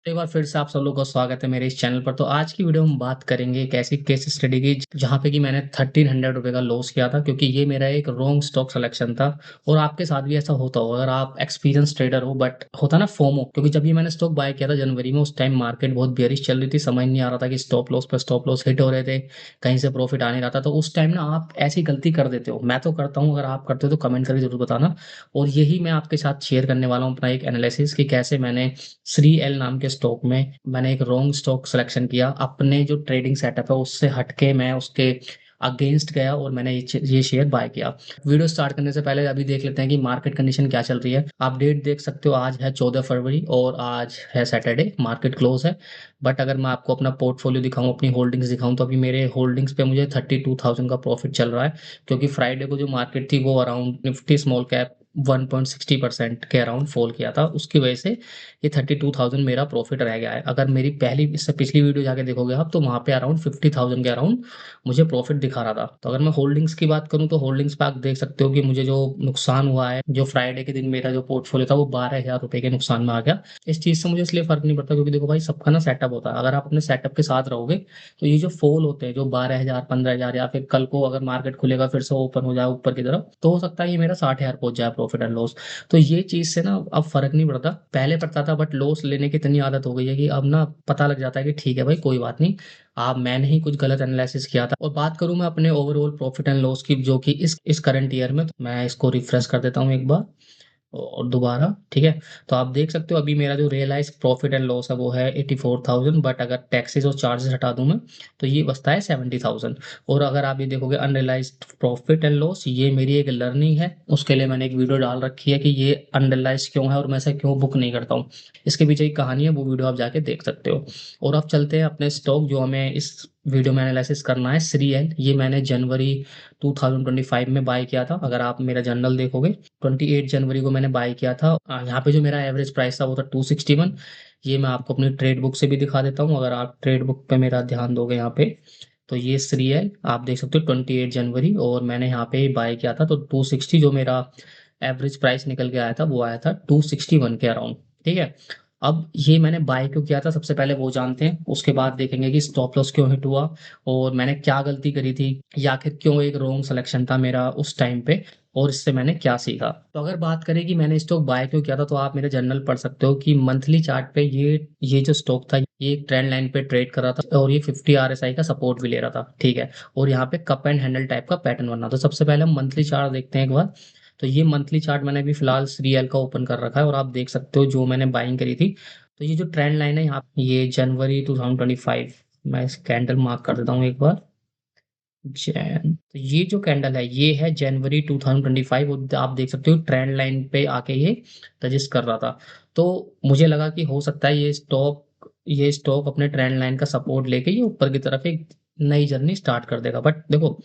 एक बार फिर से आप सब लोगों का स्वागत है मेरे इस चैनल पर। तो आज की वीडियो में हम बात करेंगे एक ऐसी केस स्टडी की जहाँ पे कि मैंने 1300 रुपए का लॉस किया था, क्योंकि ये मेरा एक रॉन्ग स्टॉक सिलेक्शन था। और आपके साथ भी ऐसा होता होगा अगर आप एक्सपीरियंस ट्रेडर हो, बट होता ना फोमो, क्योंकि जब ये मैंने स्टॉक बाय किया था जनवरी में, उस टाइम मार्केट बहुत बेयरिश चल रही थी, समझ नहीं आ रहा था कि स्टॉप लॉस पर स्टॉप लॉस हिट हो रहे थे, कहीं से प्रॉफिट आ नहीं रहा था। तो उस टाइम ना आप ऐसी गलती कर देते हो, मैं तो करता हूँ, अगर आप करते हो तो कमेंट करके जरूर बताना। और यही मैं आपके साथ शेयर करने वाला हूँ अपना एक एनालिसिस कि कैसे मैंने श्री एल नाम के स्टॉक में मैंने एक रॉन्ग स्टॉक सिलेक्शन किया, अपने जो ट्रेडिंग सेटअप है उससे हटके मैं उसके अगेंस्ट गया और मैंने ये शेयर बाय किया। वीडियो स्टार्ट करने से पहले अभी देख लेते हैं कि मार्केट कंडीशन क्या चल रही है। आप डेट देख सकते हो, आज है 14 फरवरी और आज है सैटरडे, मार्केट क्लोज है। बट अगर मैं आपको अपना पोर्टफोलियो दिखाऊं, अपनी होल्डिंग्स दिखाऊं, तो अभी मेरे होल्डिंग्स पे मुझे 32,000 का प्रॉफिट चल रहा है। क्योंकि फ्राइडे को जो मार्केट थी वो अराउंड निफ्टी स्मॉल कैप 1.60% के अराउंड फॉल किया था, उसकी वजह से ये 32,000 मेरा प्रॉफिट रह गया है। अगर मेरी पहली इससे पिछली वीडियो जाके देखोगे आप, तो वहाँ पे अराउंड 50,000 के अराउंड मुझे प्रॉफिट दिखा रहा था। तो अगर मैं होल्डिंग्स की बात करूँ तो होल्डिंग्स पे आप देख सकते हो कि मुझे जो नुकसान हुआ है, जो फ्राइडे के दिन मेरा जो पोर्टफोलियो था वो 12,000 रुपए के नुकसान में आ गया। इस चीज़ से मुझे इसलिए फर्क नहीं पड़ता, क्योंकि देखो भाई, सबका ना सेटअप होता है। अगर आप अपने सेटअप के साथ रहोगे तो ये जो फॉल होते हैं, जो 12,000 15,000, या फिर कल को अगर मार्केट खुलेगा फिर से ओपन हो जाए ऊपर की तरफ, तो हो सकता है ये मेरा 60,000 पहुंच जाए प्रॉफिट एंड लॉस। तो ये चीज़ से ना अब फ़र्क नहीं पड़ता, पहले पड़ता था, बट लॉस लेने की इतनी आदत हो गई है कि अब ना पता लग जाता है कि ठीक है भाई, कोई बात नहीं, आप मैंने ही कुछ गलत एनालिसिस किया था। और बात करूँ मैं अपने ओवरऑल प्रॉफिट एंड लॉस की, जो कि इस करंट ईयर में, तो मैं इसको रिफ्रेश कर देता हूँ एक बार और दोबारा, ठीक है। तो आप देख सकते हो अभी मेरा जो रियलाइज प्रॉफिट एंड लॉस है वो है 84,000, बट अगर टैक्सेस और चार्जेस हटा दूं मैं तो ये बचता है 70,000। और अगर आप ये देखोगे अनरियलाइज प्रॉफिट एंड लॉस, ये मेरी एक लर्निंग है, उसके लिए मैंने एक वीडियो डाल रखी है कि ये अनरियलाइज क्यों है और मैं इसे क्यों बुक नहीं करता हूँ। इसके पीछे एक कहानी है, वो वीडियो आप जाके देख सकते हो। और अब चलते हैं अपने स्टॉक जो हमें इस वीडियो में एनालिसिस करना है, श्री एल। ये मैंने जनवरी 2025 में बाय किया था। अगर आप मेरा जर्नल देखोगे, 28 जनवरी को मैंने बाय किया था। यहाँ पे जो मेरा एवरेज प्राइस था वो था 261। ये मैं आपको अपनी ट्रेड बुक से भी दिखा देता हूँ, अगर आप ट्रेड बुक पे मेरा ध्यान दोगे यहाँ पे, तो ये श्री है, आप देख सकते हो 28 जनवरी, और मैंने यहाँ पे बाय किया था। तो 260 जो मेरा एवरेज प्राइस निकल के आया था वो आया था 261 के अराउंड, ठीक है। अब ये मैंने बाय क्यों किया था, सबसे पहले वो जानते हैं, उसके बाद देखेंगे कि स्टॉप लॉस क्यों हिट हुआ और मैंने क्या गलती करी थी, या आखिर क्यों एक रॉन्ग सिलेक्शन था मेरा उस टाइम पे, और इससे मैंने क्या सीखा। तो अगर बात करें कि मैंने स्टॉक बाय क्यों किया था, तो आप मेरे जर्नल पढ़ सकते हो कि मंथली चार्ट पे ये जो स्टॉक था, ये एक ट्रेंड लाइन पे ट्रेड कर रहा था और ये 50 आरएसआई का सपोर्ट भी ले रहा था, ठीक है। और यहाँ पे कप एंड हैंडल टाइप का पैटर्न बना। तो सबसे पहले हम मंथली चार्ट देखते हैं एक बार। तो ये मंथली चार्ट मैंने अभी फिलहाल सीरियल का ओपन कर रखा है और आप देख सकते हो जो मैंने बाइंग करी थी। तो ये जो ट्रेंड लाइन है यहाँ, ये जनवरी 2025, मैं इस कैंडल मार्क कर देता हूँ एक बार। तो ये जो कैंडल है ये है जनवरी 2025, और आप देख सकते हो ट्रेंड लाइन पे आके ये रजिस्ट कर रहा था। तो मुझे लगा कि हो सकता है ये स्टॉक अपने ट्रेंड लाइन का सपोर्ट लेके ये ऊपर की तरफ एक नई जर्नी स्टार्ट कर देगा। बट देखो,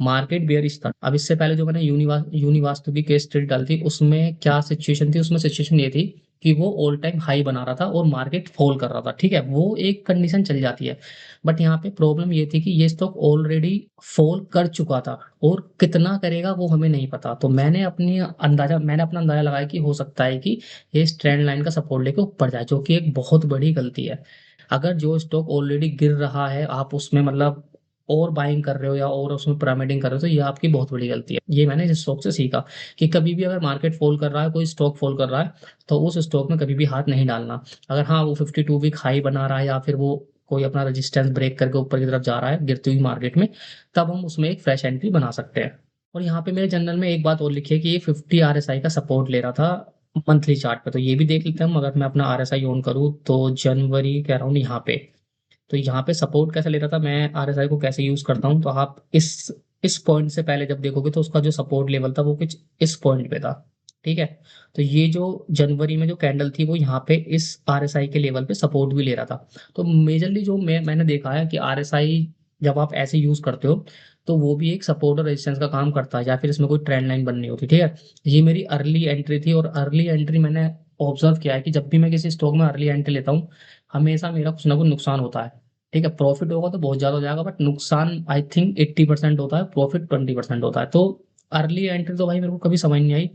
मार्केट बेयरिश था। अब इससे पहले जो मैंने यूनिवास्तु की केस स्टडी डाली थी, उसमें क्या सिचुएशन थी, उसमें सिचुएशन ये थी कि वो ऑल टाइम हाई बना रहा था और मार्केट फॉल कर रहा था, ठीक है, वो एक कंडीशन चल जाती है। बट यहाँ पे प्रॉब्लम ये थी कि ये स्टॉक ऑलरेडी फॉल कर चुका था, और कितना करेगा वो हमें नहीं पता। तो मैंने अपना अंदाजा लगाया कि हो सकता है कि ये इस ट्रेंड लाइन का सपोर्ट लेके ऊपर जाए, जो कि एक बहुत बड़ी गलती है। अगर जो स्टॉक ऑलरेडी गिर रहा है आप उसमें मतलब और बाइंग कर रहे हो या और उसमें पिरामिडिंग कर रहे हो, तो ये आपकी बहुत बड़ी गलती है। ये मैंने इस स्टॉक से सीखा कि कभी भी अगर मार्केट फॉल कर रहा है, कोई स्टॉक फॉल कर रहा है, तो उस स्टॉक में कभी भी हाथ नहीं डालना। अगर हाँ वो 52 वीक हाई बना रहा है या फिर वो कोई अपना रेजिस्टेंस ब्रेक करके ऊपर की तरफ जा रहा है गिरती हुई मार्केट में, तब हम उसमें एक फ्रेश एंट्री बना सकते हैं। और यहाँ पे मेरे जनरल में एक बात और लिखी है कि ये 50 आरएसआई का सपोर्ट ले रहा था मंथली चार्ट पे। तो ये भी देख लेते हैं हम। अगर मैं अपना आरएसआई ऑन करूँ तो जनवरी के अराउंड यहाँ पे, तो यहाँ पे सपोर्ट कैसे ले रहा था, मैं आरएसआई को कैसे यूज करता हूँ, तो आप इस पॉइंट से पहले जब देखोगे तो उसका जो सपोर्ट लेवल था वो कुछ इस पॉइंट पे था, ठीक है। तो ये जो जनवरी में जो कैंडल थी वो यहाँ पे इस आरएसआई के लेवल पे सपोर्ट भी ले रहा था। तो मेजरली जो मैंने देखा है कि आरएसआई जब आप ऐसे यूज करते हो तो वो भी एक सपोर्ट और रेजिस्टेंस का काम करता है, या फिर इसमें कोई ट्रेंड लाइन बननी होती, ठीक है। ये मेरी अर्ली एंट्री थी, और अर्ली एंट्री मैंने ऑब्जर्व किया है कि जब भी मैं किसी स्टॉक में अर्ली एंट्री लेता हूँ, हमेशा मेरा कुछ ना कुछ नुकसान होता है, ठीक है। प्रॉफिट होगा तो बहुत ज्यादा हो जाएगा, बट नुकसान आई थिंक 80% होता है, प्रॉफिट 20% होता है। तो अर्ली एंट्री तो भाई मेरे को कभी समझ नहीं आई।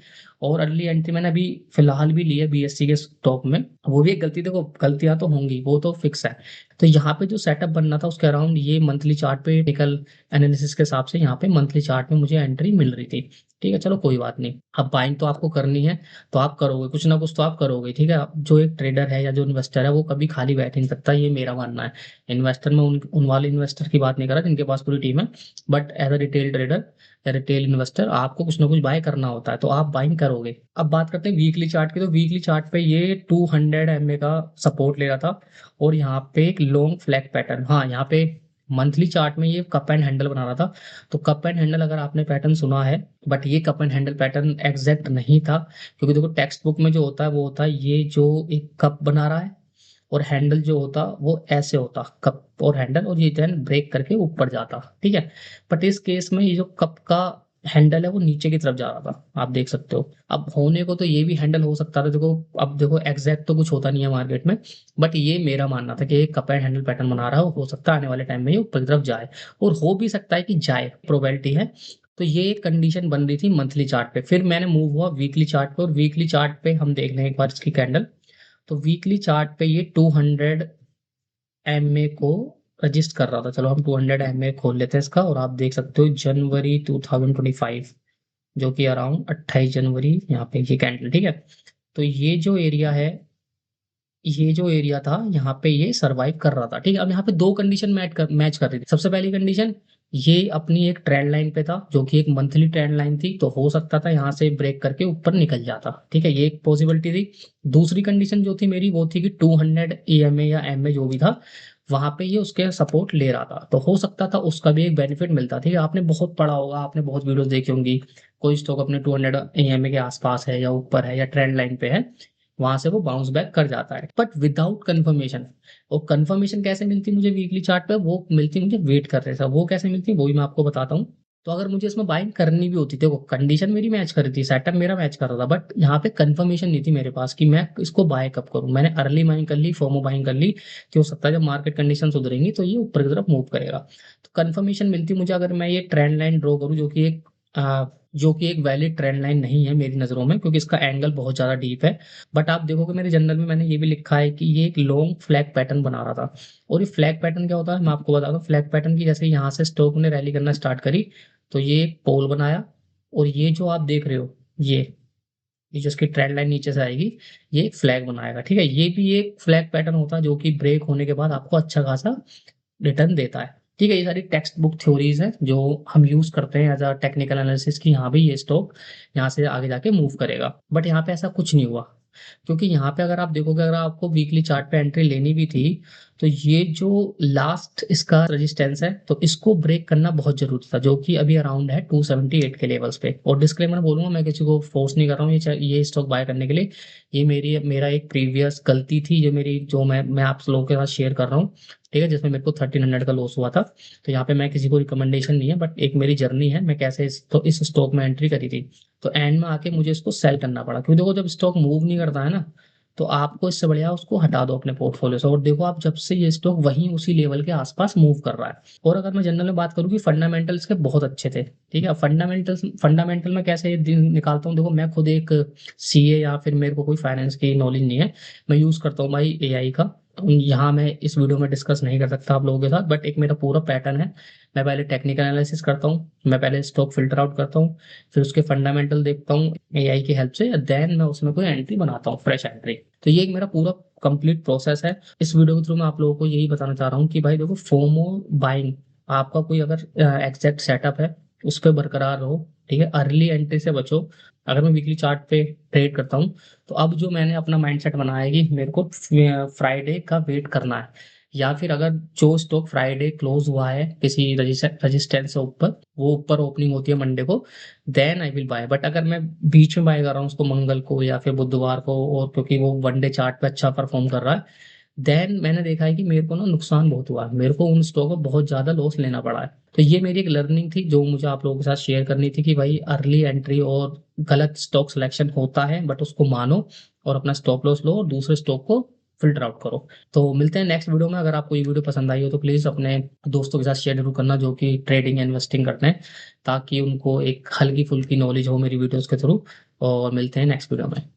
और अर्ली एंट्री मैंने अभी फिलहाल भी ली है बीएससी के स्टॉक में। वो भी एक गलती, देखो गलतियाँ तो होंगी, वो तो फिक्स है। तो यहाँ पे जो सेटअप बनना था उसके अराउंड ये मंथली चार्ट पे टेक्निकल एनालिसिस के हिसाब से यहाँ पे मंथली चार्ट में मुझे एंट्री मिल रही थी। ठीक है, चलो कोई बात नहीं। अब बाइंग तो आपको करनी है, तो आप करोगे कुछ ना कुछ तो आप करोगे। ठीक है, अब जो एक ट्रेडर है या जो इन्वेस्टर है वो कभी खाली बैठ नहीं सकता, ये मेरा मानना है। इन्वेस्टर में उन वाले इन्वेस्टर की बात नहीं कर रहा जिनके पास पूरी टीम है, but as a retail trader या रिटेल इन्वेस्टर आपको कुछ ना कुछ बाय करना होता है, तो आप बाइंग करोगे। अब बात करते हैं वीकली चार्ट की, तो वीकली चार्ट पे ये 200 एमए का सपोर्ट ले रहा था और यहाँ पे एक लॉन्ग फ्लैग पैटर्न, हाँ यहाँ पे मंथली चार्ट में ये कप एंड हैंडल बना रहा था। तो कप एंड हैंडल अगर आपने पैटर्न सुना है, बट ये cup and handle pattern exact नहीं था, क्योंकि देखो टेक्स्ट बुक में जो होता है वो होता है ये जो एक कप बना रहा है और हैंडल जो होता वो ऐसे होता, कप और हैंडल, और ये देन ब्रेक करके ऊपर जाता। ठीक है, बट इस केस में ये जो कप का हैंडल है वो नीचे की तरफ जा रहा था, आप देख सकते हो। अब होने को तो ये भी हैंडल हो सकता था, देखो अब देखो एग्जैक्ट तो कुछ होता नहीं है मार्केट में, बट ये मेरा मानना था कि ये कप एंड हैंडल पैटर्न बना रहा हो सकता है आने वाले टाइम में ये ऊपर की तरफ जाए, और हो भी सकता है कि जाए, प्रोबेबिलिटी है। तो ये एक कंडीशन बन रही थी मंथली चार्ट पे, फिर मैंने मूव हुआ वीकली चार्ट पे, और वीकली चार्ट पे हम देख लें एक बार इसकी कैंडल। तो वीकली चार्ट पे ये 200 एमए को रजिस्ट कर रहा था। चलो हम 200 एमए खोल लेते हैं इसका, और आप देख सकते हो जनवरी 2025, जो कि अराउंड 28 जनवरी यहाँ पे ये कैंडल। ठीक है, तो ये जो एरिया था यहाँ पे ये सरवाइव कर रहा था। ठीक है, अब यहाँ पे दो कंडीशन मैच कर रही थी। सबसे पहली कंडीशन, ये अपनी एक ट्रेंड लाइन पे था जो कि एक मंथली ट्रेंड लाइन थी, तो हो सकता था यहाँ से ब्रेक करके ऊपर निकल जाता। ठीक है, ये एक पॉसिबिलिटी थी। दूसरी कंडीशन जो थी मेरी वो थी कि 200 ईएमए या एमए जो भी था वहां पे ये उसके सपोर्ट ले रहा था, तो हो सकता था उसका भी एक बेनिफिट मिलता। ठीक है, आपने बहुत पढ़ा होगा, आपने बहुत वीडियोस देखी होंगी, कोई स्टॉक अपने 200 ईएमए के आसपास है या ऊपर है या ट्रेंड लाइन पे है, वहां से वो बाउंस बैक कर जाता है, बट विदाउट कंफर्मेशन। और कंफर्मेशन कैसे मिलती मुझे वीकली चार्ट पे, वो मिलती मुझे वेट करने से। वो कैसे मिलती है वो भी मैं आपको बताता हूँ। तो अगर मुझे इसमें बाइंग करनी भी होती, देखो कंडीशन मेरी मैच कर रही थी, सेटअप मेरा मैच कर रहा था, बट यहाँ पे कंफर्मेशन नहीं थी मेरे पास कि मैं इसको बाय कब करूँ। मैंने अर्ली बाइंग कर ली, फोमो बाइंग कर ली, कि हो सकता है जब मार्केट कंडीशन सुधरेंगी तो ये ऊपर की तरफ मूव करेगा। तो कंफर्मेशन मिलती मुझे अगर मैं ये ट्रेंड लाइन ड्रॉ करूँ, जो कि एक वैलिड ट्रेंड लाइन नहीं है मेरी नज़रों में, क्योंकि इसका एंगल बहुत ज़्यादा डीप है। बट आप देखोगे मेरे जर्नल में मैंने ये भी लिखा है कि ये एक लॉन्ग फ्लैग पैटर्न बना रहा था। और ये फ्लैग पैटर्न क्या होता है मैं आपको बताता हूँ। फ्लैग पैटर्न की जैसे यहाँ से स्टॉक ने रैली करना स्टार्ट करी, तो ये एक पोल बनाया, और ये जो आप देख रहे हो ये जो इसकी ट्रेंड लाइन नीचे से आएगी, ये एक फ्लैग बनाएगा। ठीक है, ये भी एक फ्लैग पैटर्न होता है जो कि ब्रेक होने के बाद आपको अच्छा खासा रिटर्न देता है। ठीक है, ये सारी टेक्स्ट बुक थ्योरीज है जो हम यूज करते हैं एज अ टेक्निकल एनालिसिस की, यहाँ भी ये स्टॉक यहाँ से आगे जाके मूव करेगा। बट यहाँ पे ऐसा कुछ नहीं हुआ, क्योंकि यहाँ पे अगर आप देखोगे, अगर आपको वीकली चार्ट पे एंट्री लेनी भी थी, तो ये जो लास्ट इसका रेजिस्टेंस है तो इसको ब्रेक करना बहुत जरूरी था, जो कि अभी अराउंड है 278 के लेवल्स पे। और डिस्क्लेमर बोलूंगा, मैं किसी को फोर्स नहीं कर रहा हूँ ये स्टॉक बाय करने के लिए। ये मेरा एक प्रीवियस गलती थी जो मैं आप लोगों के साथ शेयर कर रहा हूँ। ठीक है, जिसमें मेरे को 1300 का लॉस हुआ था। तो यहाँ पे मैं किसी को रिकमेंडेशन नहीं है, बट एक मेरी जर्नी है, मैं कैसे इस स्टॉक में एंट्री करी थी। तो एंड में आके मुझे इसको सेल करना पड़ा, क्योंकि देखो जब स्टॉक मूव नहीं करता है ना, तो आपको इससे बढ़िया उसको हटा दो अपने पोर्टफोलियो से। और देखो आप जब से ये स्टॉक वहीं उसी लेवल के आसपास मूव कर रहा है। और अगर मैं जनरल में बात करूँ कि फंडामेंटल्स के बहुत अच्छे थे। ठीक है, फंडामेंटल में कैसे निकालता हूँ, देखो मैं खुद एक सीए या फिर मेरे को कोई फाइनेंस की नॉलेज नहीं है, मैं यूज करता हूँ भाई एआई का। तो यहाँ मैं इस वीडियो में डिस्कस नहीं कर सकता आप लोगों के साथ, बट एक मेरा पूरा पैटर्न है। मैं पहले टेक्निकल एनालिसिस करता हूँ, मैं पहले स्टॉक फिल्टर आउट करता हूँ, फिर उसके फंडामेंटल देखता हूँ एआई की हेल्प से, देन मैं उसमें कोई एंट्री बनाता हूँ, फ्रेश एंट्री। तो ये एक मेरा पूरा कंप्लीट प्रोसेस है। इस वीडियो के थ्रू मैं आप लोगों को यही बताना चाह रहा हूँ कि भाई देखो फोमो बाइंग, आपका कोई अगर एग्जैक्ट सेटअप है उस पर बरकरार रहो। ठीक है, अर्ली एंट्री से बचो। अगर मैं वीकली चार्ट पे ट्रेड करता हूँ, तो अब जो मैंने अपना माइंडसेट बनाया है कि मेरे को फ्राइडे का वेट करना है, या फिर अगर जो स्टॉक फ्राइडे क्लोज हुआ है किसी रजिस्टेंस से ऊपर, वो ऊपर ओपनिंग होती है मंडे को, then I will buy. But अगर मैं बीच में बाय कर रहा हूँ उसको मंगल को या फिर बुधवार को, और क्योंकि वो वन डे चार्ट पे अच्छा परफॉर्म कर रहा है, देन मैंने देखा है कि मेरे को ना नुकसान बहुत हुआ है, मेरे को उन स्टॉक को बहुत ज्यादा लॉस लेना पड़ा है। तो ये मेरी एक लर्निंग थी जो मुझे आप लोगों के साथ शेयर करनी थी, कि भाई अर्ली एंट्री और गलत स्टॉक सिलेक्शन होता है, बट उसको मानो और अपना स्टॉप लॉस लो और दूसरे स्टॉक को फिल्टर आउट करो। तो मिलते हैं नेक्स्ट वीडियो में। अगर आपको ये वीडियो पसंद आई हो तो प्लीज़ अपने दोस्तों के साथ शेयर जरूर करना जो कि ट्रेडिंग इन्वेस्टिंग करते हैं, ताकि उनको एक हल्की फुल्की नॉलेज हो मेरी वीडियोस के थ्रू। और मिलते हैं नेक्स्ट वीडियो में।